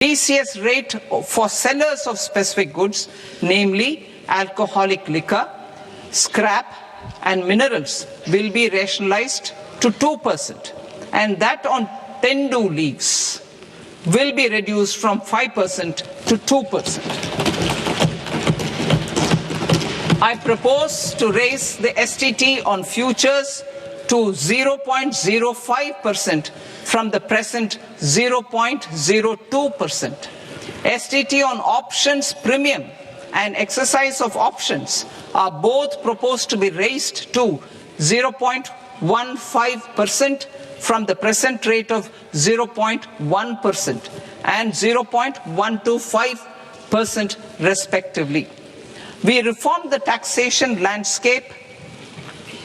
TCS rate for sellers of specific goods, namely alcoholic liquor, scrap and minerals, will be rationalized to 2%, and that on tendu leaves will be reduced from 5% to 2%. I propose to raise the STT on futures to 0.05% from the present 0.02%. STT on options premium and exercise of options are both proposed to be raised to 0.15% from the present rate of 0.1% and 0.125% respectively. We reformed the taxation landscape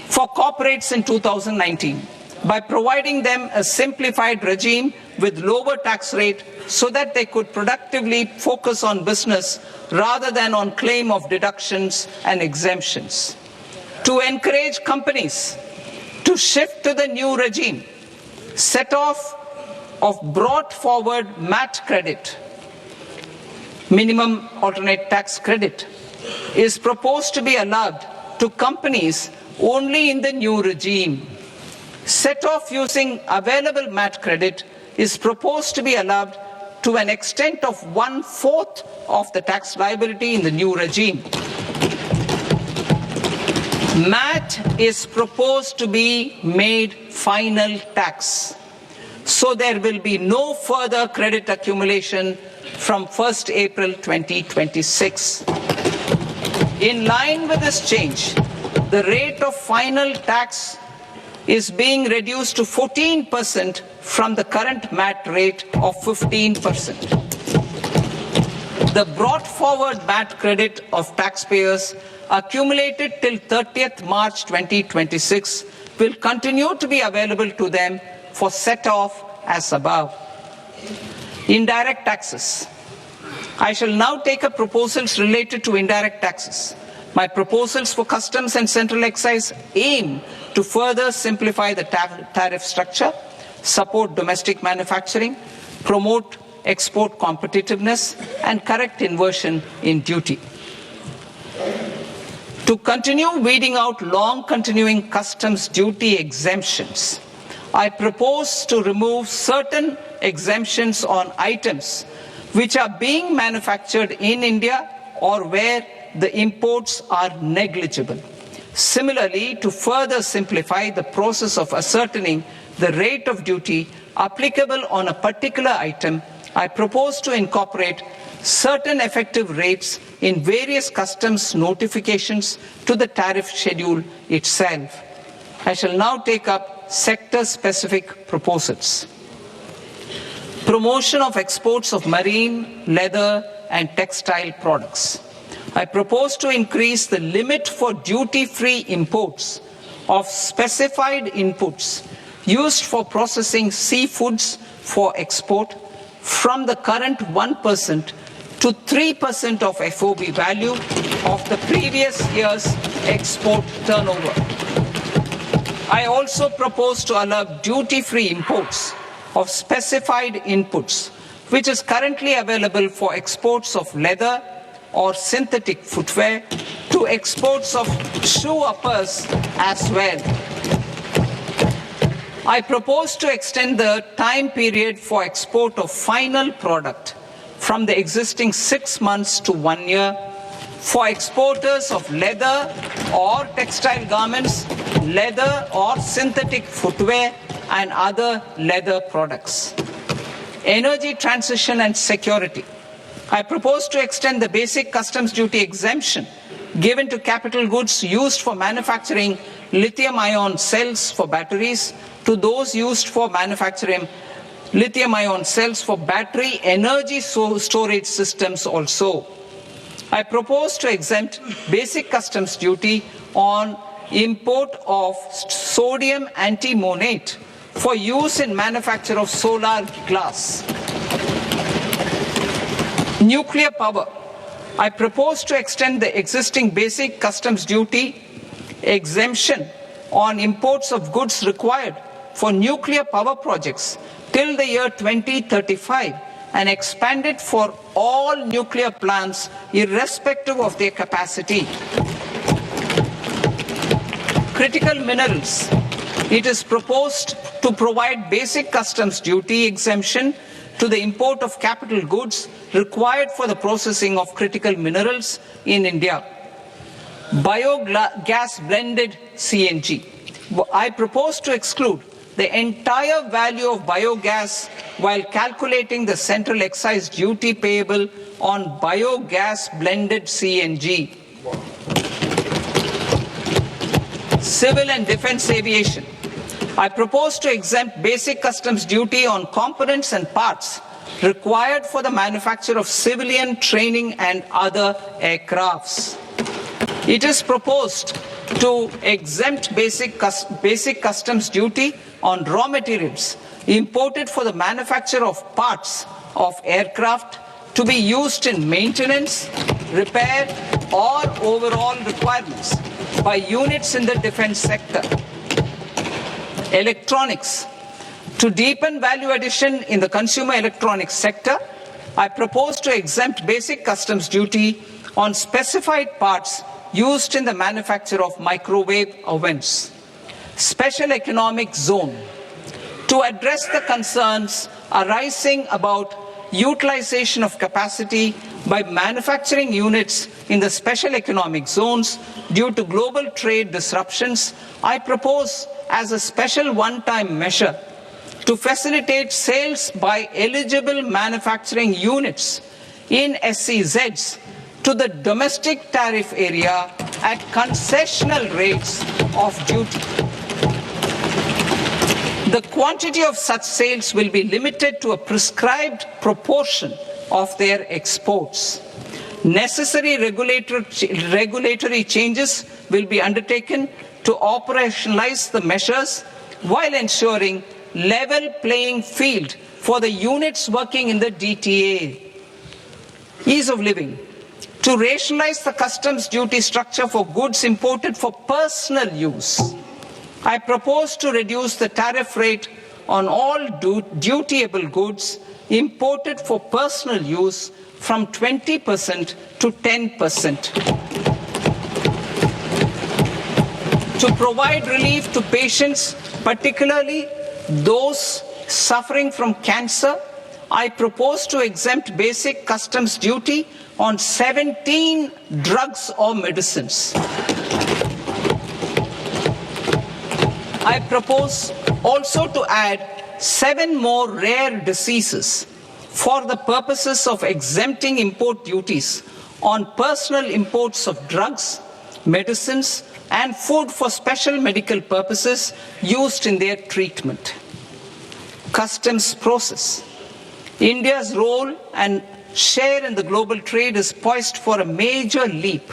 for corporates in 2019 by providing them a simplified regime with lower tax rate so that they could productively focus on business rather than on claim of deductions and exemptions. To encourage companies to shift to the new regime, set off of brought forward MAT credit, minimum alternate tax credit, is proposed to be allowed to companies only in the new regime. Set off using available MAT credit is proposed to be allowed to an extent of 1/4 of the tax liability in the new regime. MAT is proposed to be made final tax, so there will be no further credit accumulation from 1st April 2026. In line with this change, the rate of final tax is being reduced to 14% from the current MAT rate of 15%. The brought forward MAT credit of taxpayers accumulated till 30th March 2026 will continue to be available to them for set off as above. Indirect taxes. I shall now take up proposals related to indirect taxes. My proposals for customs and central excise aim to further simplify the tariff structure, support domestic manufacturing, promote export competitiveness, and correct inversion in duty. To continue weeding out long-continuing customs duty exemptions, I propose to remove certain exemptions on items which are being manufactured in India or where the imports are negligible. Similarly, to further simplify the process of ascertaining the rate of duty applicable on a particular item, I propose to incorporate certain effective rates in various customs notifications to the tariff schedule itself. I shall now take up sector-specific proposals. Promotion of exports of marine, leather, and textile products. I propose to increase the limit for duty-free imports of specified inputs used for processing seafoods for export from the current 1% to 3% of FOB value of the previous year's export turnover. I also propose to allow duty-free imports of specified inputs, which is currently available for exports of leather or synthetic footwear, to exports of shoe uppers as well. I propose to extend the time period for export of final product from the existing 6 months to 1 year for exporters of leather or textile garments, leather or synthetic footwear, and other leather products. Energy transition and security. I propose to extend the basic customs duty exemption given to capital goods used for manufacturing lithium-ion cells for batteries to those used for manufacturing lithium-ion cells for battery energy storage systems also. I propose to exempt basic customs duty on import of sodium antimonate for use in manufacture of solar glass. Nuclear power. I propose to extend the existing basic customs duty exemption on imports of goods required for nuclear power projects till the year 2035 and expanded for all nuclear plants irrespective of their capacity. Critical minerals. It is proposed to provide basic customs duty exemption to the import of capital goods required for the processing of critical minerals in India. Biogas blended CNG. I propose to exclude the entire value of biogas while calculating the central excise duty payable on biogas blended CNG. Civil and defense aviation. I propose to exempt basic customs duty on components and parts required for the manufacture of civilian training and other aircrafts. It is proposed to exempt basic customs duty on raw materials imported for the manufacture of parts of aircraft to be used in maintenance, repair, or overall requirements by units in the defense sector. Electronics. To deepen value addition in the consumer electronics sector, I propose to exempt basic customs duty on specified parts used in the manufacture of microwave ovens. Special economic zone. To address the concerns arising about utilization of capacity by manufacturing units in the special economic zones due to global trade disruptions, I propose as a special one-time measure to facilitate sales by eligible manufacturing units in SEZs to the domestic tariff area at concessional rates of duty. The quantity of such sales will be limited to a prescribed proportion of their exports. Necessary regulatory changes will be undertaken to operationalize the measures while ensuring level playing field for the units working in the DTA. Ease of living. To rationalize the customs duty structure for goods imported for personal use, I propose to reduce the tariff rate on all dutiable goods imported for personal use from 20% to 10%. To provide relief to patients, particularly those suffering from cancer, I propose to exempt basic customs duty on 17 drugs or medicines. I propose also to add 7 more rare diseases for the purposes of exempting import duties on personal imports of drugs, medicines, and food for special medical purposes used in their treatment. Customs process. India's role and share in the global trade is poised for a major leap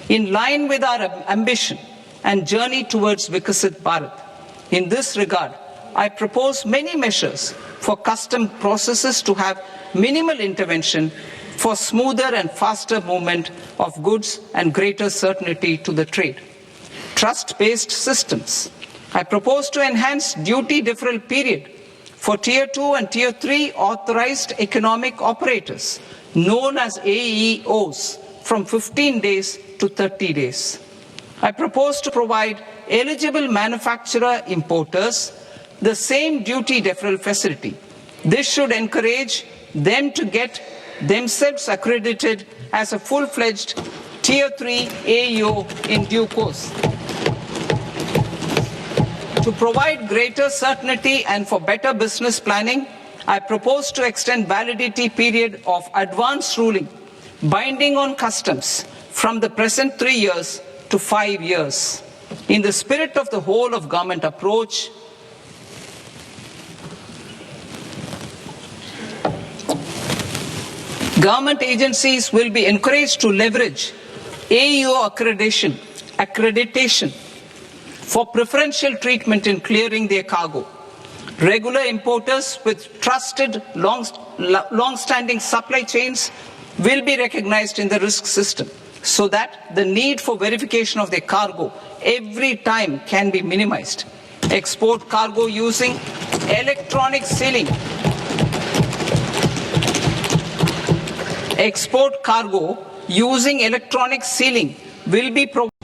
in line with our ambition and journey towards Vikasit Bharat. In this regard, I propose many measures for custom processes to have minimal intervention for smoother and faster movement of goods and greater certainty to the trade. Trust-based systems. I propose to enhance duty deferral period for Tier 2 and Tier 3 authorized economic operators, known as AEOs, from 15 days to 30 days. I propose to provide eligible manufacturer importers the same duty deferral facility. This should encourage them to get themselves accredited as a full-fledged Tier 3 AEO in due course. To provide greater certainty and for better business planning, I propose to extend validity period of advance ruling binding on customs from the present 3 years to 5 years. In the spirit of the whole of government approach, government agencies will be encouraged to leverage AEO accreditation for preferential treatment in clearing their cargo. Regular importers with trusted long-standing supply chains will be recognized in the risk system so that the need for verification of their cargo every time can be minimized. Export cargo using electronic sealing export cargo using electronic sealing will be provided